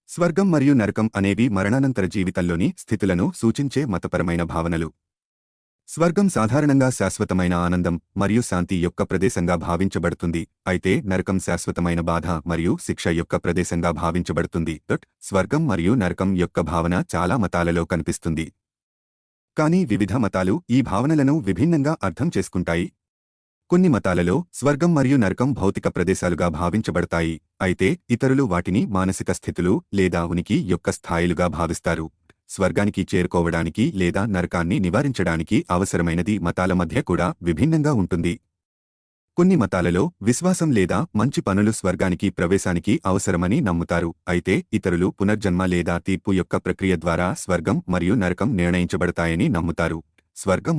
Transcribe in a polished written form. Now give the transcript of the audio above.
స్వర్గం మరియు నరకం అనేవి మరణానంతర జీవితంలోని స్థితులను సూచించే మతపరమైన భావనలు. స్వర్గం సాధారణంగా శాశ్వతమైన ఆనందం మరియు శాంతి యొక్క ప్రదేశంగా భావించబడుతుంది, అయితే నరకం శాశ్వతమైన బాధ మరియు శిక్ష యొక్క ప్రదేశంగా భావించబడుతుంది. స్వర్గం మరియు నరకం యొక్క భావన చాలా మతాలలో కనిపిస్తుంది, కానీ వివిధ మతాలు ఈ భావనలను విభిన్నంగా అర్థం చేసుకుంటాయి. కొన్ని మతాలలో స్వర్గం మరియు నరకం భౌతిక ప్రదేశాలుగా భావించబడతాయి, అయితే ఇతరులు వాటిని మానసిక స్థితులు లేదా ఉనికి యొక్క స్థాయిలుగా భావిస్తారు. స్వర్గానికి చేరుకోవడానికి లేదా నరకాన్ని నివారించడానికి అవసరమైనది మతాల మధ్య కూడా విభిన్నంగా ఉంటుంది. కొన్ని మతాలలో విశ్వాసం లేదా మంచి పనులు స్వర్గానికి ప్రవేశానికి అవసరమని నమ్ముతారు, అయితే ఇతరులు పునర్జన్మ లేదా తీర్పు యొక్క ప్రక్రియ ద్వారా స్వర్గం మరియు నరకం నిర్ణయించబడతాయని నమ్ముతారు. స్వర్గం